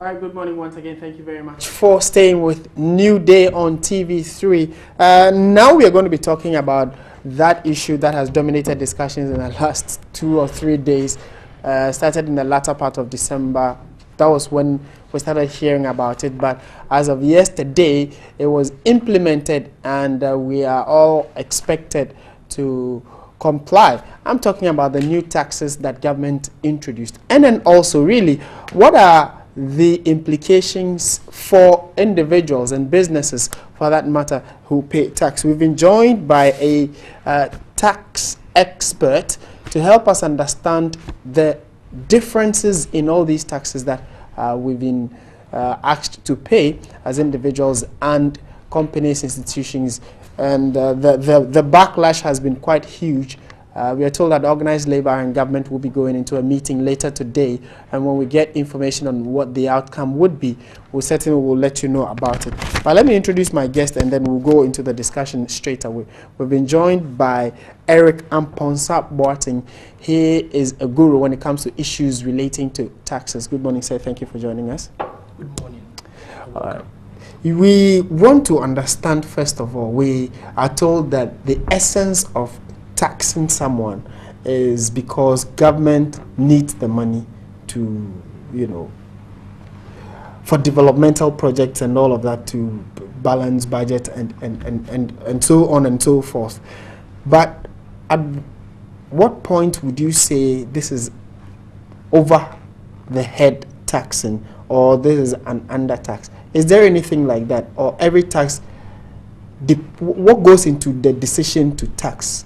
All right, good morning once again. Thank you very much for staying with New Day on TV3. Now we are going to be talking about that issue that has dominated discussions in the last 2 or 3 days. Started in the latter part of December. That was when we started hearing about it. But as of yesterday, it was implemented, and we are all expected to comply. I'm talking about the new taxes that government introduced. And then also, really, what are the implications for individuals and businesses, for that matter, who pay tax? We've been joined by a tax expert to help us understand the differences in all these taxes that we've been asked to pay as individuals and companies, institutions, and the backlash has been quite huge. We are told that organized labor and government will be going into a meeting later today, and when we get information on what the outcome would be, we certainly will let you know about it. But let me introduce my guest, and then we'll go into the discussion straight away. We've been joined by Eric Amponsa Boateng. He is a guru when it comes to issues relating to taxes. Good morning, sir. Thank you for joining us. Good morning. We want to understand, first of all, we are told that the essence of taxing someone is because government needs the money to, for developmental projects and all of that, to balance budget and so on and so forth. But at what point would you say this is over the head taxing, or this is an under tax? Is there anything like that, or every tax, what goes into the decision to tax?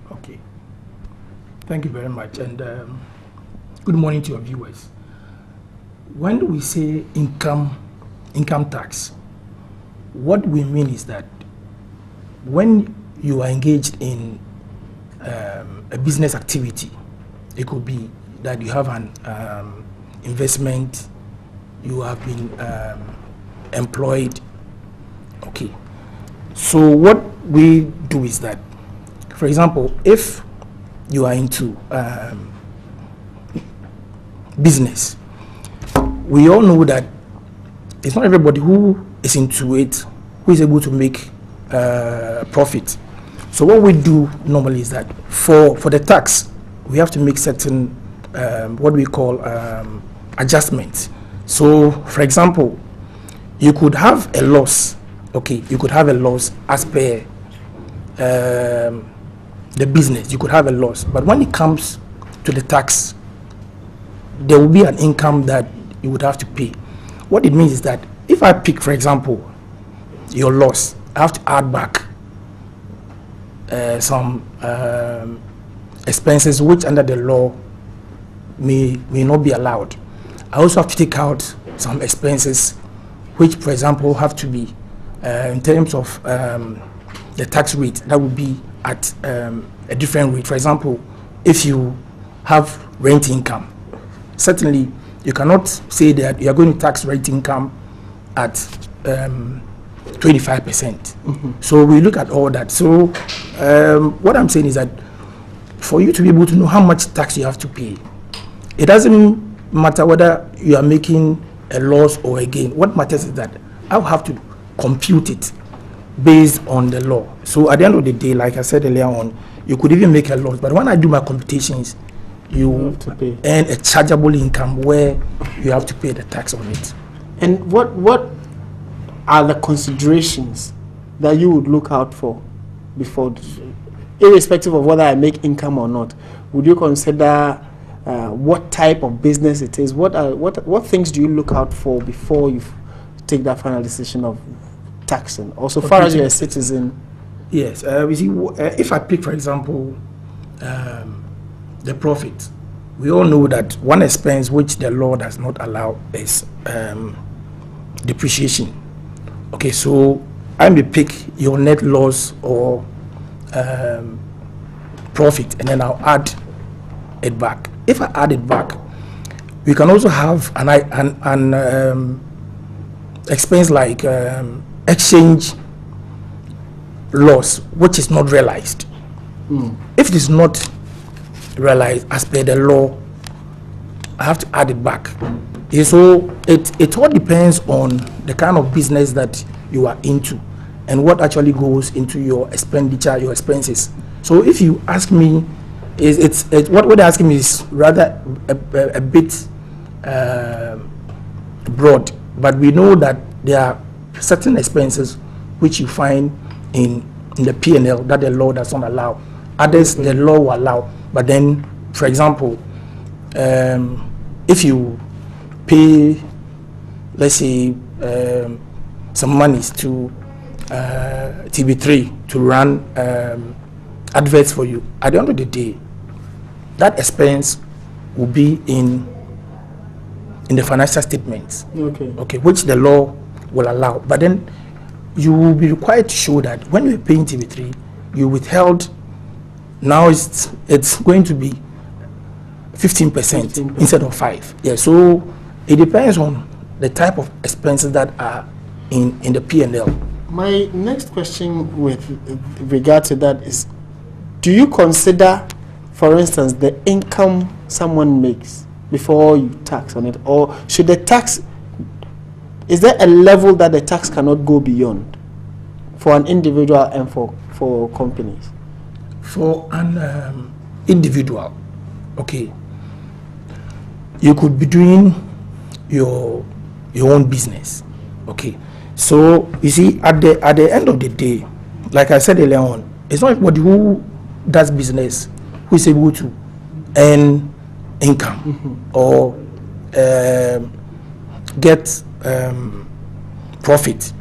Okay. Thank you very much, and good morning to your viewers. When we say income tax, what we mean is that when you are engaged in a business activity, it could be that you have an investment, you have been employed. Okay. So what we do is that, for example, if you are into business, we all know that it's not everybody who is into it who is able to make profit. So what we do normally is that for the tax, we have to make certain what we call adjustments. So, for example, you could have a loss. Okay, you could have a loss as per the business. You could have a loss, but when it comes to the tax, there will be an income that you would have to pay. What it means is that if I pick, for example, your loss, I have to add back some expenses which under the law may not be allowed. I also have to take out some expenses which, for example, have to be in terms of the tax rate, that would be at a different rate. For example, if you have rent income, certainly you cannot say that you are going to tax rent income at 25%. Mm-hmm. So we look at all that. So what I'm saying is that for you to be able to know how much tax you have to pay, it doesn't matter whether you are making a loss or a gain. What matters is that I'll have to compute it based on the law. So at the end of the day, like I said earlier on, you could even make a loss, but when I do my computations, you have to pay, earn a chargeable income where you have to pay the tax on it. And what are the considerations that you would look out for before, irrespective of whether I make income or not? Would you consider what type of business it is? What things do you look out for before you take that final decision of taxing? Also, far as you're a citizen. Yes, we see. If I pick, for example, the profit, we all know that one expense which the law does not allow is depreciation. Okay, so I may pick your net loss or profit, and then I'll add it back. If I add it back, we can also have an expense like exchange loss, which is not realized. If it is not realized as per the law, I have to add it back. So it all depends on the kind of business that you are into and what actually goes into your expenditure, your expenses. So if you ask me, what they're asking me is rather a bit broad, but we know that there are certain expenses which you find in the P&L that the law does not allow. Others the law will allow, but then, for example, if you pay, let's say, some monies to TV3 to run adverts for you, at the end of the day, that expense will be in the financial statements, okay, which the law will allow. But then you will be required to show that when you're paying TV3, you withheld. Now it's going to be 15% instead of 5%. Yeah, so it depends on the type of expenses that are in the P&L. My next question with regard to that is, do you consider, for instance, the income someone makes before you tax on it, or should the tax, is there a level that the tax cannot go beyond for an individual and for companies? For an individual, okay, you could be doing your own business, okay. So you see, at the end of the day, like I said earlier on, it's not everybody who does business who is able to earn income or get profit.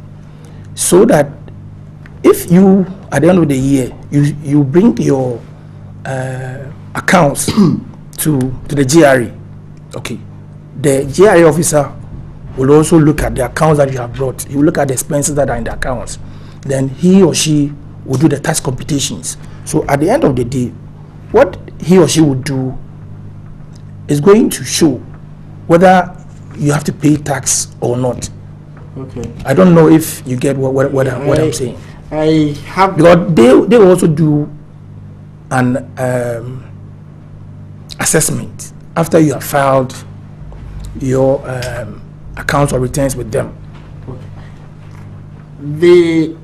So that if you, at the end of the year, you bring your accounts to the GRA, okay, the GRA officer will also look at the accounts that you have brought. He will look at the expenses that are in the accounts. Then he or she will do the tax computations. So at the end of the day, what he or she will do is going to show whether you have to pay tax or not. Okay. I don't know if you get what I'm saying. I have, because they will also do an assessment after you have filed your accounts or returns with them. The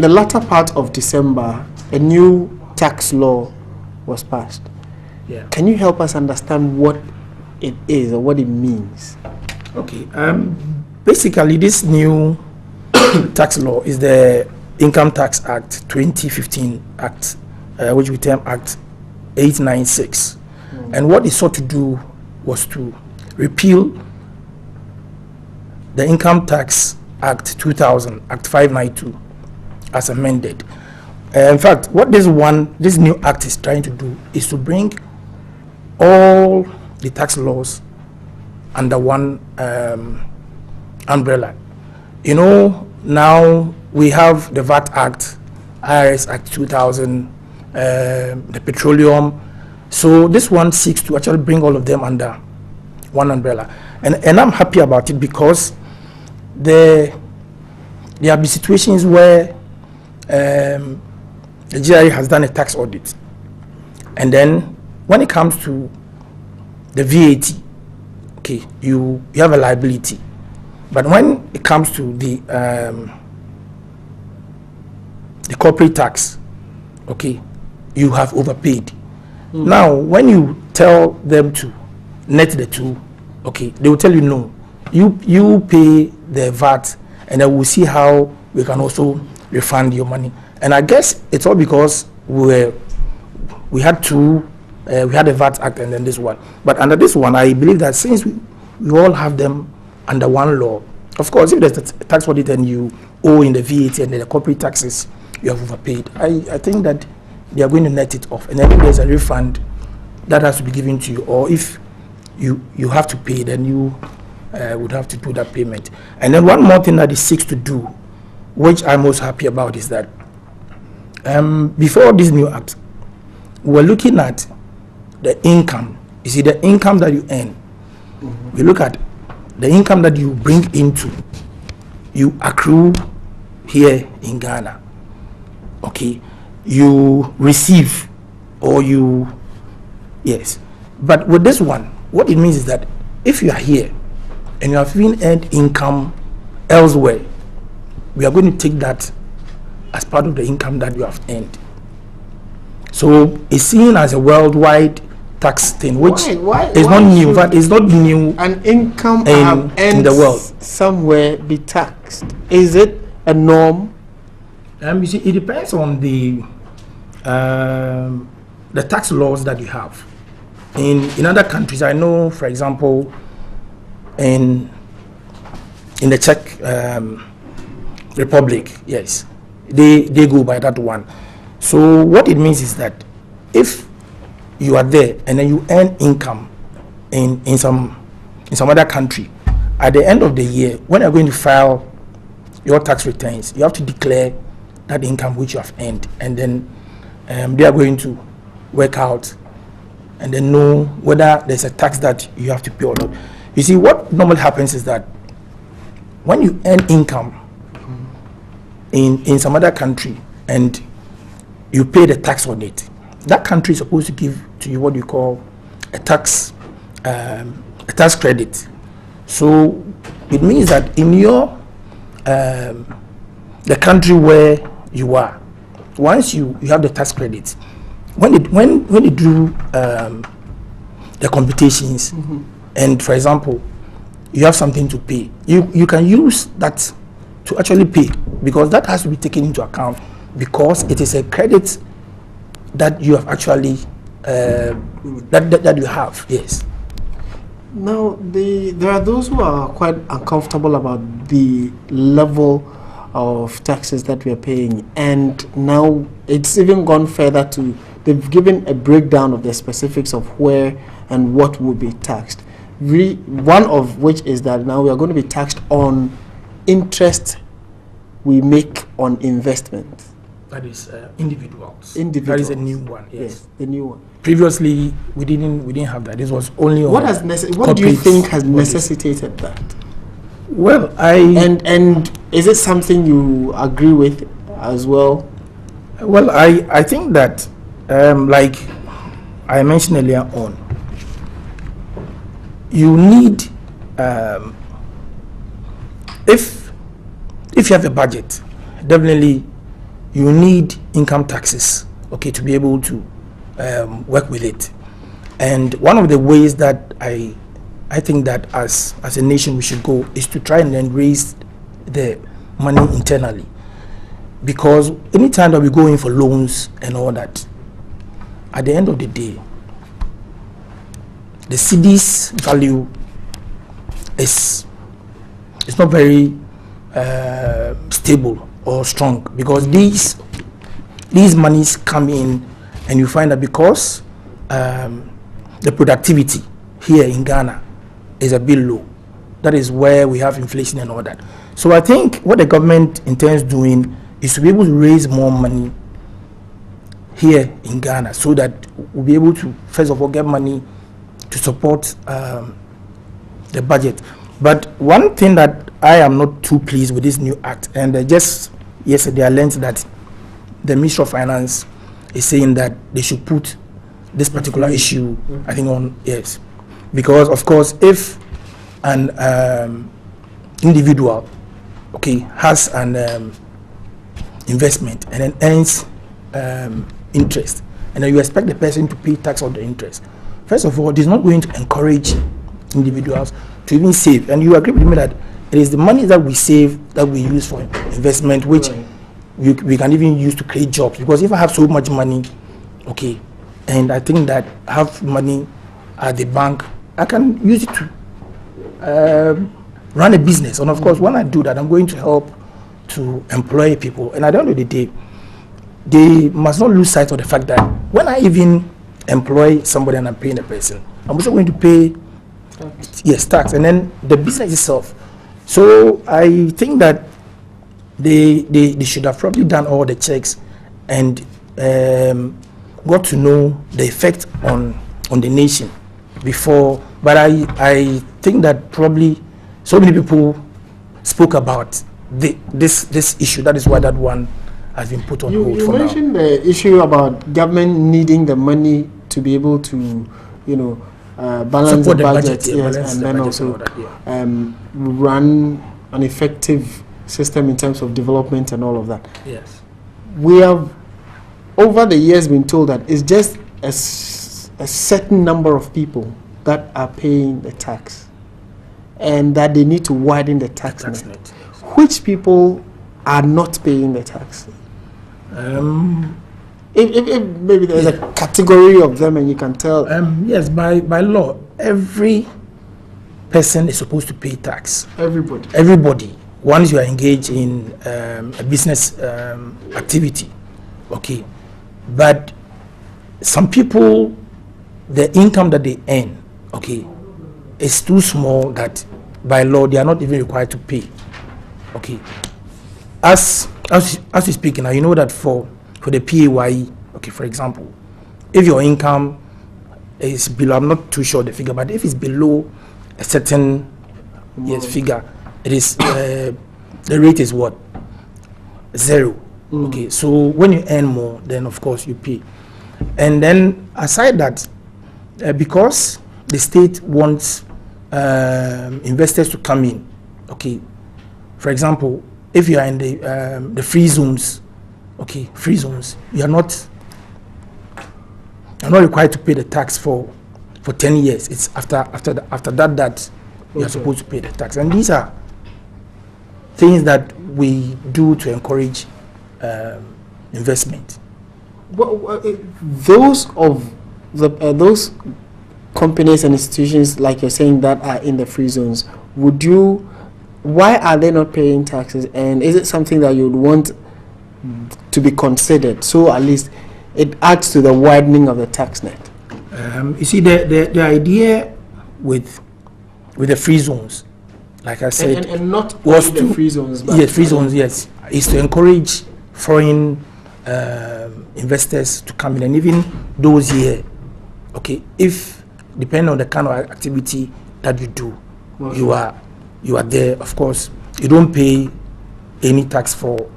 latter part of December, a new tax law was passed. Yeah. Can you help us understand what it is or what it means? Okay. Basically, this new tax law is the Income Tax Act 2015 Act, which we term Act 896. And what it sought to do was to repeal the Income Tax Act 2000, Act 592, as amended. In fact, what this new act is trying to do is to bring all the tax laws under one umbrella. You know, now we have the VAT Act, IRS Act 2000, the petroleum. So this one seeks to actually bring all of them under one umbrella. And I'm happy about it, because there have been situations where the GRA has done a tax audit, and then when it comes to the VAT, okay, you have a liability, but when it comes to the corporate tax, okay, you have overpaid. Now, when you tell them to net the two, okay, they will tell you no, you pay the VAT, and then we'll see how we can also refund your money. And I guess it's all because we had two, we had the VAT Act and then this one. But under this one, I believe that since we all have them under one law, of course, if there's a tax audit and you owe in the VAT and the corporate taxes, you have overpaid. I think that they are going to net it off, and then if there's a refund that has to be given to you, or if you have to pay, then you would have to do that payment. And then one more thing that it seeks to do, which I'm most happy about, is that before this new act, we're looking at the income. You see, the income that you earn. We look at the income that you bring into, you accrue here in Ghana. Okay, you receive, or yes. But with this one, what it means is that if you are here and you have even earned income elsewhere, we are going to take that as part of the income that you have earned. So it's seen as a worldwide tax thing, which is not new. But it's not new. An income I have earned in the world somewhere be taxed. Is it a norm? You see, it depends on the tax laws that you have. In other countries, I know, for example, in the Czech Republic, yes, they go by that one. So what it means is that if you are there and then you earn income in some other country, at the end of the year, when you're going to file your tax returns, you have to declare that income which you have earned, and then they are going to work out and then know whether there's a tax that you have to pay or not. You see, what normally happens is that when you earn income in some other country and you pay the tax on it, that country is supposed to give to you what you call a tax credit. So it means that in your the country where you are, once you have the tax credit, when you do the computations, and for example you have something to pay, you can use that to actually pay, because that has to be taken into account, because it is a credit that you have actually that you have. Yes. Now, there are those who are quite uncomfortable about the level of taxes that we are paying, and now it's even gone further to, they've given a breakdown of the specifics of where and what will be taxed. One of which is that now we are going to be taxed on interest we make on investment. That is individuals. That is a new one. Yes, the new one. Previously, we didn't have that. This was only on. What do you think has necessitated that? Well, and is it something you agree with as well? Well, I think that like I mentioned earlier on, you need if you have a budget, definitely you need income taxes, okay, to be able to work with it. And one of the ways that I think that as a nation we should go is to try and then raise the money internally, because anytime that we go in for loans and all that, at the end of the day, the cedi's value is not very stable or strong, because these monies come in, and you find that because the productivity here in Ghana is a bit low, that is where we have inflation and all that. So I think what the government intends doing is to be able to raise more money here in Ghana, so that we'll be able to first of all get money to support the budget. But one thing that I am not too pleased with this new act, and just yesterday I learned that the Ministry of Finance is saying that they should put this particular issue, I think, on, yes, because of course if an individual, okay, has an investment and then earns interest, and then you expect the person to pay tax on the interest, first of all, it is not going to encourage individuals to even save. And you agree with me that it is the money that we save that we use for investment, which we can even use to create jobs. Because if I have so much money, okay, and I think that I have money at the bank, I can use it to run a business. And of course, when I do that, I'm going to help to employ people. And at the end of the day, they must not lose sight of the fact that when I even employ somebody and I'm paying a person, I'm also going to pay tax, and then the business itself. So I think that they should have probably done all the checks and got to know the effect on the nation before. But I think that probably so many people spoke about this issue. That is why that one has been put on hold for now. You mentioned the issue about government needing the money to be able to, balance the budget, yeah, yes, and then also that, yeah. Run an effective system in terms of development and all of that. Yes. We have, over the years, been told that it's just a certain number of people that are paying the tax, and that they need to widen the tax net. Which people are not paying the tax? If maybe there's a category of them and you can tell. Yes, by law, every person is supposed to pay tax. Everybody. Once you are engaged in a business activity, okay. But some people, the income that they earn, okay, is too small that by law they are not even required to pay. Okay. As we speak now, you know that for the PAYE, okay, for example, if your income is below, I'm not too sure the figure, but if it's below a certain figure, it is the rate is what? 0. Okay, so when you earn more, then of course you pay. And then aside that, because the state wants investors to come in, okay, for example, if you are in the free zones, okay, free zones, you're not required to pay the tax for 10 years. It's after that you're supposed to pay the tax. And these are things that we do to encourage investment. Well, those companies and institutions, like you're saying, that are in the free zones, why are they not paying taxes? And is it something that you would want to be considered, so at least it adds to the widening of the tax net? You see, the idea with the free zones, like I said, and not was the free zones, but yes, free zones, yes, is to encourage foreign investors to come in, and even those here, okay, if depending on the kind of activity that you do, you are there. Of course, you don't pay any tax for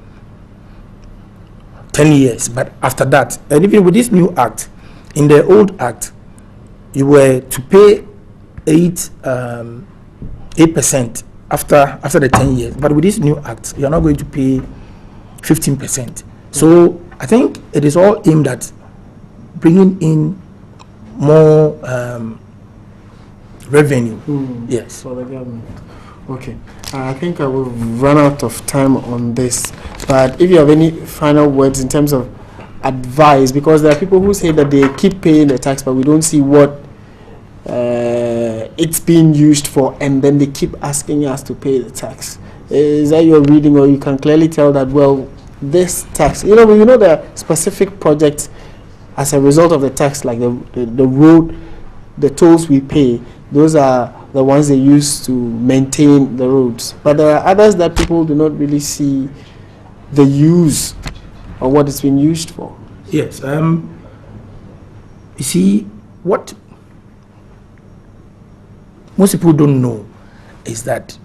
10 years, but after that, and even with this new act, in the old act, you were to pay 8% after the 10 years, but with this new act, you are not going to pay 15%. So I think it is all aimed at bringing in more revenue. Yes, for the government. Okay, I think I will run out of time on this, but if you have any final words in terms of advice, because there are people who say that they keep paying the tax, but we don't see what it's being used for, and then they keep asking us to pay the tax. Is that your reading, or you can clearly tell that, well, this tax, you know there are specific projects as a result of the tax, like the road, the tolls we pay, those are the ones they use to maintain the roads. But there are others that people do not really see the use or what it's been used for. Yes. You see, what most people don't know is that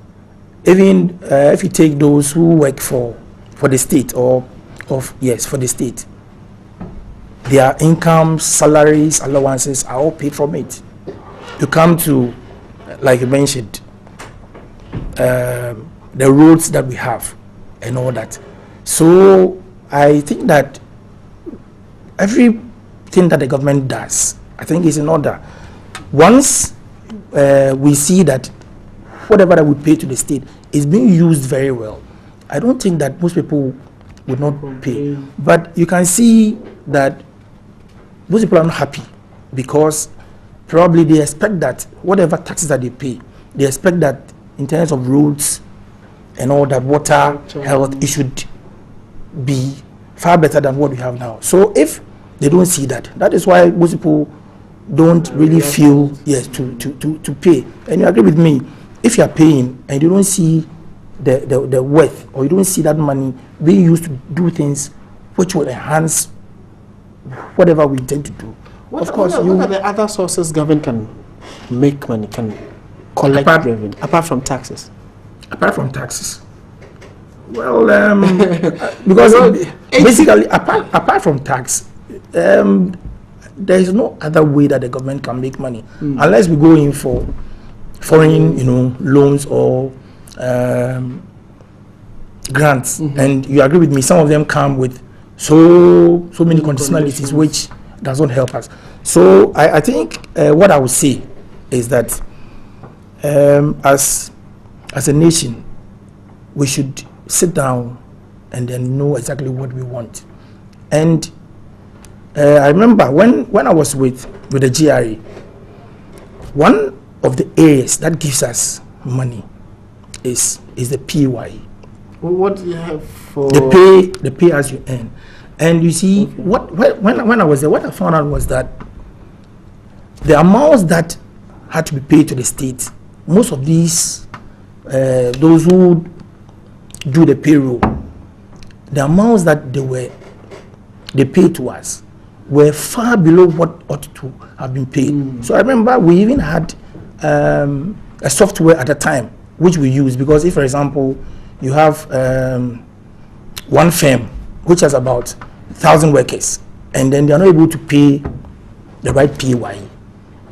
even if you take those who work for the state for the state, their incomes, salaries, allowances are all paid from it. You come to, like you mentioned, the roads that we have and all that. So I think that everything that the government does, I think, is in order. Once we see that whatever that we pay to the state is being used very well, I don't think that most people would not pay. But you can see that most people are not happy, because probably they expect that whatever taxes that they pay, they expect that in terms of roads and all that, water, health, it should be far better than what we have now. So if they don't see that, that is why most people don't really feel to pay. And you agree with me, if you are paying and you don't see the worth, or you don't see that money being used to do things which will enhance whatever we intend to do, of course, what are the other sources government can make money, can collect revenue, apart from taxes? Apart from taxes, well, because basically, apart from tax, there is no other way that the government can make money unless we go in for foreign, loans or grants. And you agree with me, some of them come with so many conditionalities which doesn't help us. So I think what I would say is that as a nation, we should sit down and then know exactly what we want. And I remember when I was with the GRA, one of the areas that gives us money is the PY. What do you have for the pay as you earn? And you see, when I was there, what I found out was that the amounts that had to be paid to the state, most of these, those who do the payroll, the amounts that they paid to us were far below what ought to have been paid. So I remember we even had a software at the time which we used, because if, for example, you have one firm which has about 1,000 workers, and then they are not able to pay the right PAYE.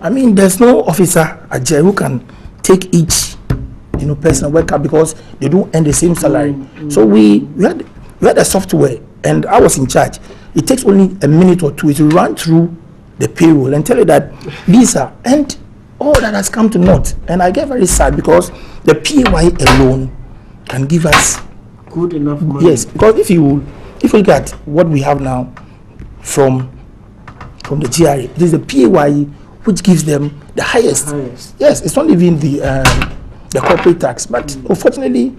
I mean, there's no officer at JAI who can take each personal worker because they don't earn the same salary. So we had a software, and I was in charge. It takes only a minute or two to run through the payroll and tell you that these are, and all that has come to naught. And I get very sad because the PAYE alone can give us good enough money. Yes, because if you look at what we have now from the GRA, it is the PAYE which gives them the highest. Yes, it's not even the corporate tax, but unfortunately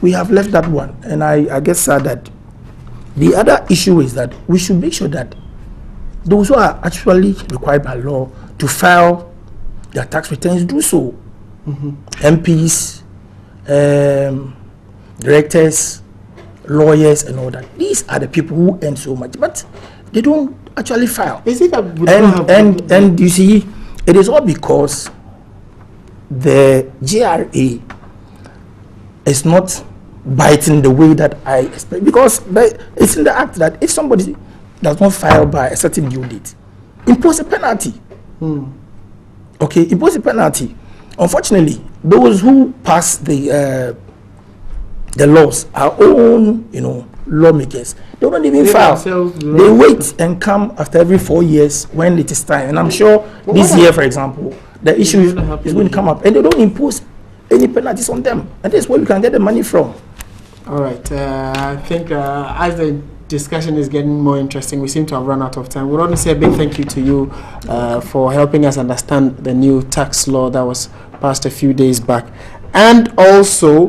we have left that one, and I get sad that the other issue is that we should make sure that those who are actually required by law to file their tax returns do so. MPs, directors, lawyers, and all that. These are the people who earn so much, but they don't actually file. Is it and you see, it is all because the GRA is not biting the way that I expect, because it's in the act that if somebody does not file by a certain due date, impose a penalty. Okay, impose a penalty. Unfortunately, those who pass the laws, our own, lawmakers, they don't even file. They wait and come after every 4 years when it is time. And I'm sure this year, for example, the issue is going to come up, and they don't impose any penalties on them. And that's where we can get the money from. All right. I think as the discussion is getting more interesting, we seem to have run out of time. We want to say a big thank you to you for helping us understand the new tax law that was passed a few days back, and also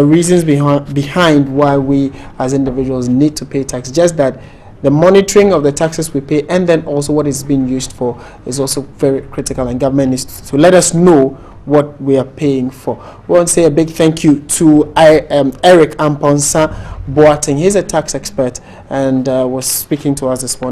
reasons behind why we as individuals need to pay tax. Just that the monitoring of the taxes we pay, and then also what it's being used for, is also very critical, and government needs to let us know what we are paying for. We want to say a big thank you to Eric Amponsa Boateng. He's a tax expert and was speaking to us this morning.